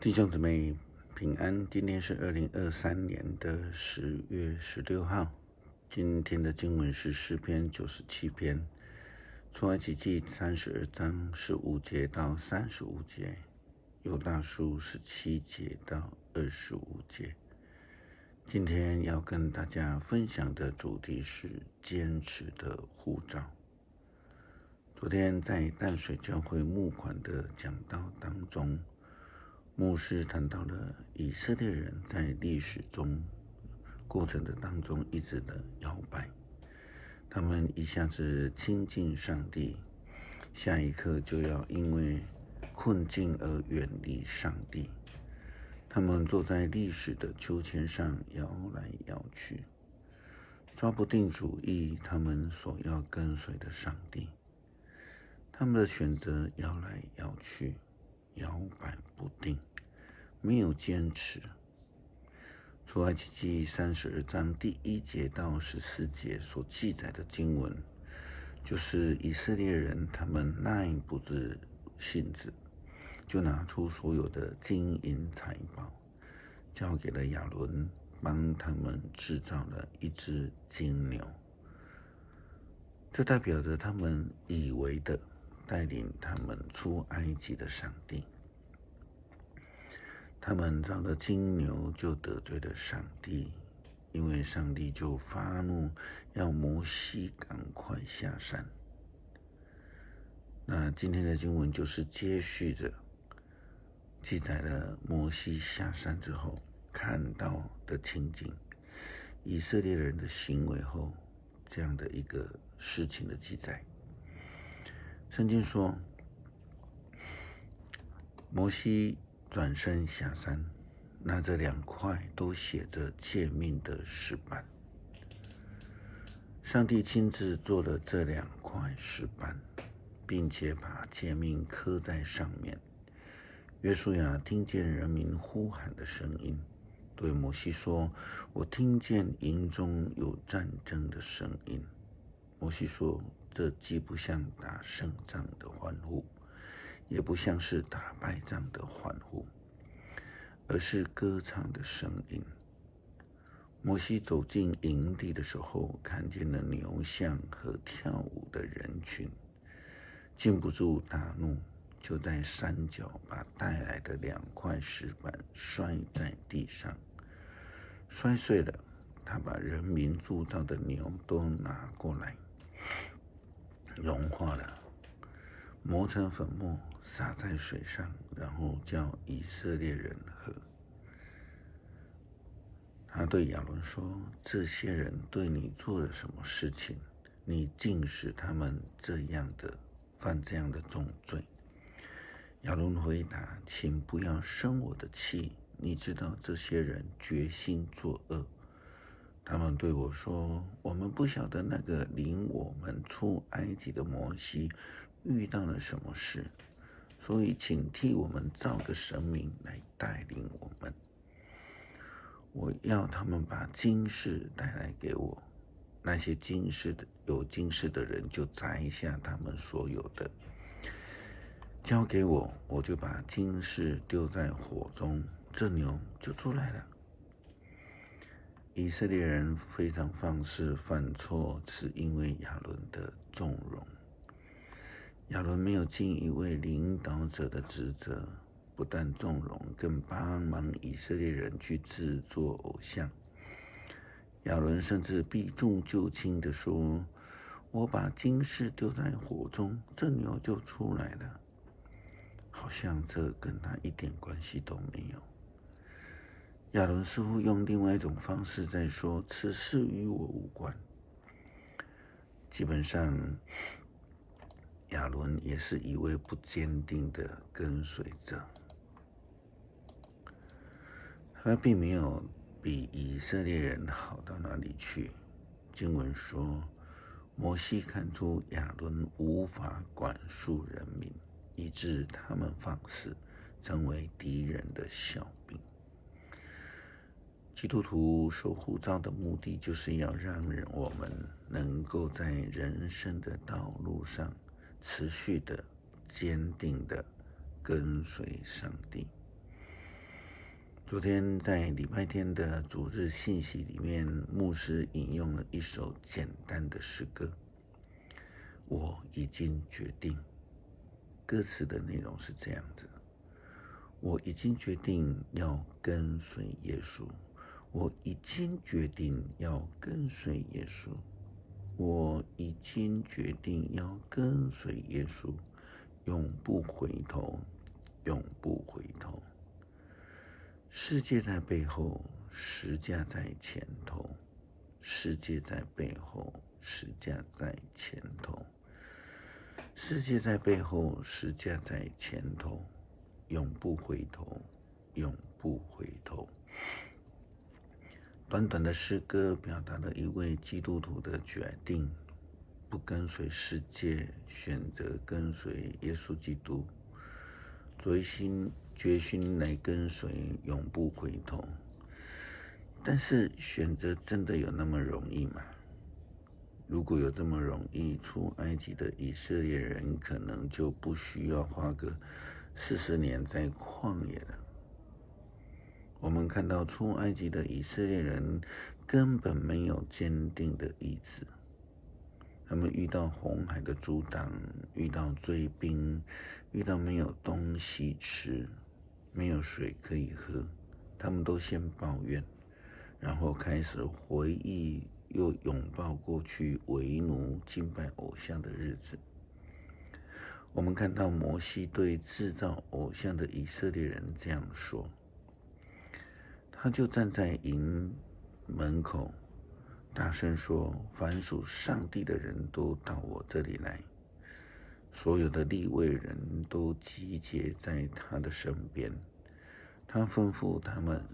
弟兄姊妹平安，今天是2023年的10月16号。今天的经文是诗篇97篇，出埃及记32章15节到35节，犹大书17节到25节。今天要跟大家分享的主题是坚持的呼召。昨天在淡水教会募款的讲道当中，牧师谈到了以色列人在历史中过程的当中一直的摇摆，他们一下子亲近上帝，下一刻就要因为困境而远离上帝。他们坐在历史的秋千上摇来摇去，抓不定主意他们所要跟随的上帝。他们的选择摇来摇去，摇摆不定，没有坚持。出埃及记32章第1节到14节所记载的经文，就是以色列人他们耐不住性子，就拿出所有的金银财宝，交给了亚伦，帮他们制造了一只金牛。这代表着他们以为的带领他们出埃及的上帝。他们造了金牛就得罪了上帝，因为上帝就发怒，要摩西赶快下山。那今天的经文就是接续着记载了摩西下山之后看到的情景，以色列人的行为后这样的一个事情的记载。圣经说，摩西转身下山，拿着2块都写着诫命的石板。上帝亲自做了这2块石板，并且把诫命刻在上面。约书亚听见人民呼喊的声音，对摩西说：“我听见营中有战争的声音。”摩西说：“这既不像打胜仗的欢呼，也不像是打败仗的欢呼，而是歌唱的声音。”摩西走进营地的时候，看见了牛像和跳舞的人群，禁不住大怒，就在山脚把带来的2块石板摔在地上，摔碎了。他把人民铸造的牛都拿过来，融化了，磨成粉末，撒在水上，然后叫以色列人喝。他对亚伦说：“这些人对你做了什么事情？你竟使他们犯这样的重罪？”亚伦回答：“请不要生我的气，你知道这些人决心作恶。他们对我说，我们不晓得那个领我们出埃及的摩西遇到了什么事，所以请替我们造个神明来带领我们。我要他们把金饰带来给我，那些有金饰的人就摘下他们所有的，交给我，我就把金饰丢在火中，这牛就出来了。”以色列人非常放肆犯错，是因为亚伦的纵容。亚伦没有尽一位领导者的职责，不但纵容，更帮忙以色列人去制作偶像。亚伦甚至避重就轻地说：“我把金饰丢在火中，这牛就出来了。”好像这跟他一点关系都没有。亚伦似乎用另外一种方式在说：“此事与我无关。”基本上，亚伦也是一位不坚定的跟随者。他并没有比以色列人好到哪里去。经文说，摩西看出亚伦无法管束人民，以致他们放肆，成为敌人的笑柄。基督徒受呼召的目的，就是要让我们能够在人生的道路上持续的、坚定的跟随上帝。昨天在礼拜天的主日信息里面，牧师引用了一首简单的诗歌，我已经决定。歌词的内容是这样子：我已经决定要跟随耶稣，我已经决定要跟随耶稣，我已经决定要跟随耶稣，永不回头，永不回头。世界在背后，十架在前头；世界在背后，十架在前头；世界在背后，十架在前头，永不回头，永不回头。短短的诗歌表达了一位基督徒的决定，不跟随世界，选择跟随耶稣基督。决心来跟随，永不回头。但是选择真的有那么容易吗？如果有这么容易，出埃及的以色列人可能就不需要花个40年在旷野了。我们看到出埃及的以色列人根本没有坚定的意志，他们遇到红海的阻挡，遇到追兵，遇到没有东西吃，没有水可以喝，他们都先抱怨，然后开始回忆，又拥抱过去为奴敬拜偶像的日子。我们看到摩西对制造偶像的以色列人这样说，他就站在营门口大声说，凡属上帝的人都到我这里来。所有的利未人都集结在他的身边，他吩咐他们，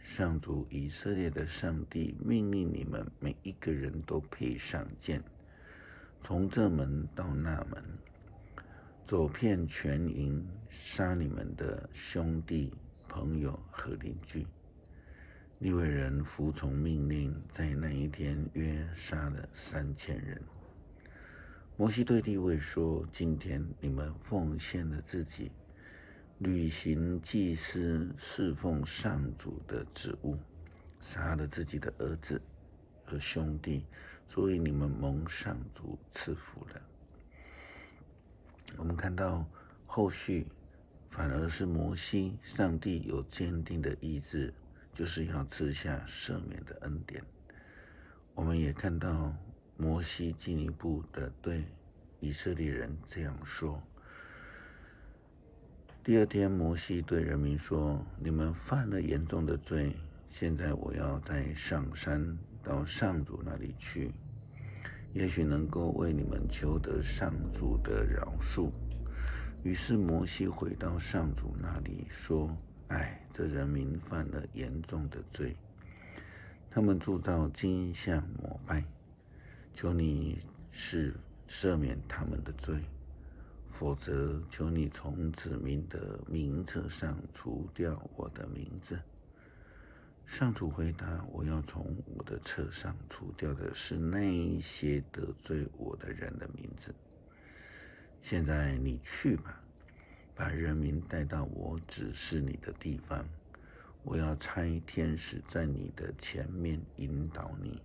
上主以色列的上帝命令你们每一个人都配上剑，从这门到那门，走遍全营，杀你们的兄弟、朋友和邻居。利未人服从命令，在那一天约杀了3000人。摩西对利未说，今天你们奉献了自己，履行祭司侍奉上主的职务，杀了自己的儿子和兄弟，所以你们蒙上主赐福了。我们看到后续反而是摩西，上帝有坚定的意志，就是要赐下赦免的恩典。我们也看到摩西进一步的对以色列人这样说。第二天，摩西对人民说，你们犯了严重的罪，现在我要再上山到上主那里去，也许能够为你们求得上主的饶恕。于是摩西回到上主那里说，这人民犯了严重的罪，他们铸造金像膜拜，求你赦免他们的罪，否则求你从子民的名册上除掉我的名字。上主回答，我要从我的册上除掉的是那一些得罪我的人的名字。现在你去吧，把人民带到我指示你的地方，我要差天使在你的前面引导你。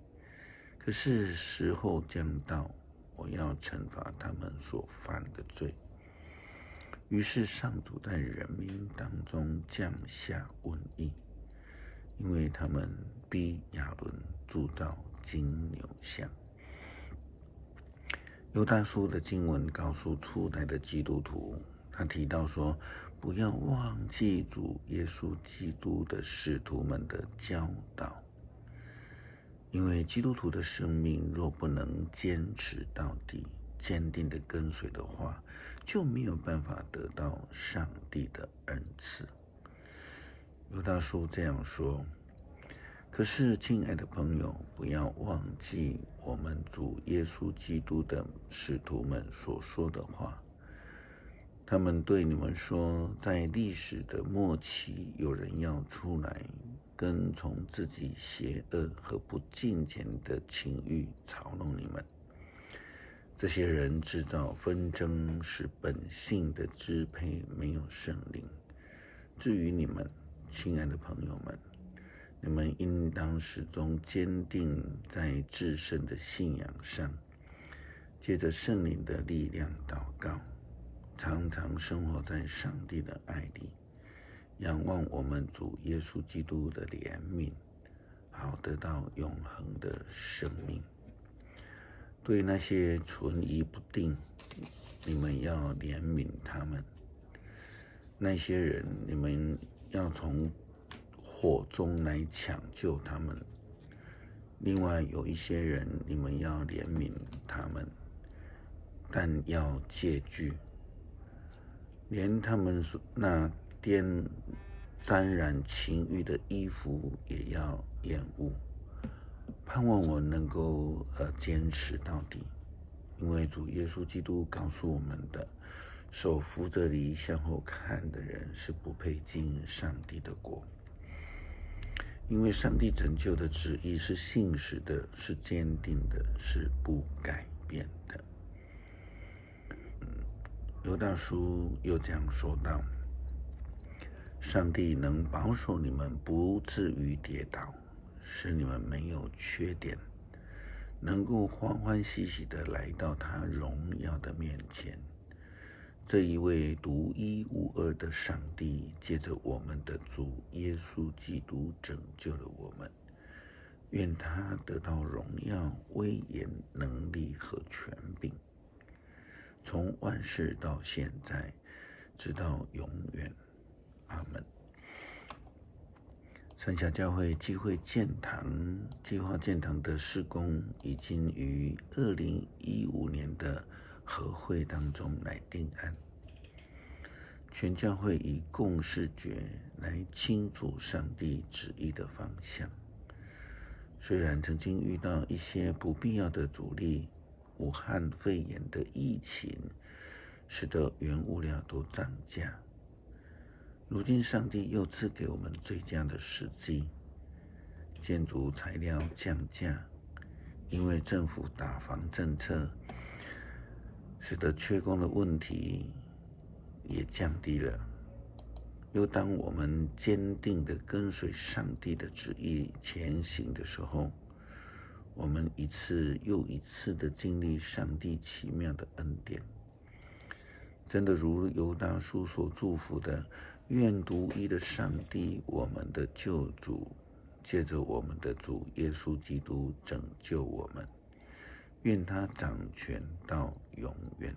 可是时候将到，我要惩罚他们所犯的罪。于是上主在人民当中降下瘟疫，因为他们逼亚伦铸造金牛像。犹大书的经文告诉初代的基督徒，他提到说，不要忘记主耶稣基督的使徒们的教导，因为基督徒的生命若不能坚持到底，坚定的跟随的话，就没有办法得到上帝的恩赐。犹大书这样说，可是亲爱的朋友，不要忘记我们主耶稣基督的使徒们所说的话。他们对你们说，在历史的末期，有人要出来跟从自己邪恶和不敬虔的情欲嘲弄你们。这些人制造纷争，使本性的支配没有圣灵。至于你们，亲爱的朋友们，你们应当始终坚定在至圣的信仰上，借着圣灵的力量祷告，常常生活在上帝的爱里，仰望我们主耶稣基督的怜悯，好得到永恒的生命。对那些存疑不定，你们要怜悯他们；那些人，你们要从火中来抢救他们。另外有一些人，你们要怜悯他们，但要戒惧，连他们那沾染情欲的衣服也要厌恶。盼望我能够坚持到底，因为主耶稣基督告诉我们的，手扶着犁向后看的人是不配进上帝的国。因为上帝拯救的旨意是信实的，是坚定的，是不改变的。犹大书又这样说道：上帝能保守你们不至于跌倒，使你们没有缺点，能够欢欢喜喜地来到他荣耀的面前。这一位独一无二的上帝，借着我们的主耶稣基督拯救了我们，愿他得到荣耀、威严、能力和权柄，从万世到现在，直到永远。阿们。三峡教会计划建堂的事工已经于2015年的和会当中来定案，全教会以共视觉来清楚上帝旨意的方向。虽然曾经遇到一些不必要的阻力，武汉肺炎的疫情使得原物料都涨价，如今上帝又赐给我们最佳的时机，建筑材料降价，因为政府打房政策，使得缺工的问题也降低了。又当我们坚定地跟随上帝的旨意前行的时候，我们一次又一次地经历上帝奇妙的恩典。真的如犹大书所祝福的，愿独一的上帝，我们的救主，借着我们的主耶稣基督拯救我们，愿他掌权到永远。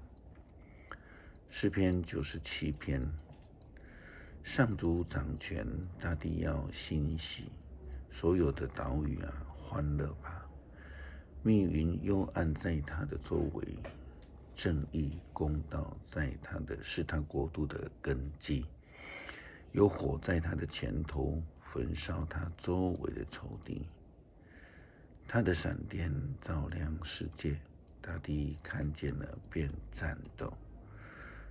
诗篇97篇，上主掌权，大地要欣喜，所有的岛屿啊，欢乐吧。密云幽暗在他的周围，正义公道是他国度的根基。有火在他的前头，焚烧他周围的仇敌。他的闪电照亮世界，大地看见了便战斗。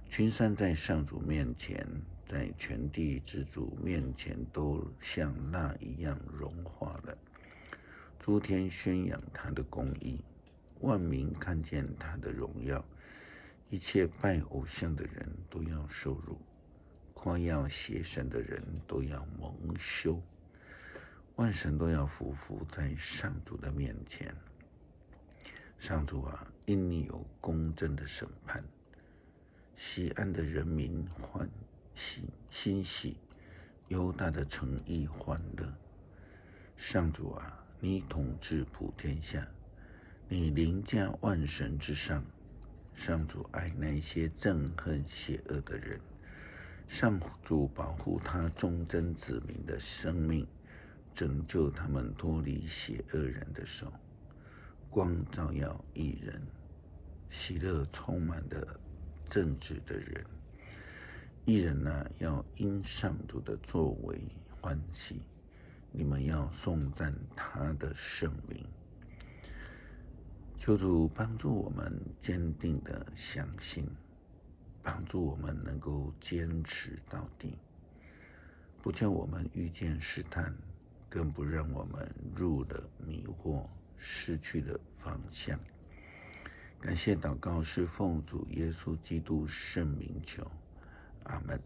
群山在上主面前，在全地之主面前，都像蜡一样融化了。诸天宣扬他的公义，万民看见他的荣耀。一切拜偶像的人都要受辱，夸耀邪神的人都要蒙羞。万神都要匍匐在上主的面前。上主啊，因你有公正的审判，西安的人民欣喜，犹大的诚意欢乐。上主啊，你统治普天下，你凌驾万神之上。上主爱那些憎恨邪恶的人，上主保护他忠贞子民的生命，拯救他们脱离邪恶人的手。光照耀义人，喜乐充满了正直的人。义人啊，要因上主的作为欢喜，你们要颂赞他的圣名。求主帮助我们坚定的相信，帮助我们能够坚持到底，不叫我们遇见试探，更不让我们入了迷惑，失去了方向。感谢祷告是奉主耶稣基督圣名求，阿们。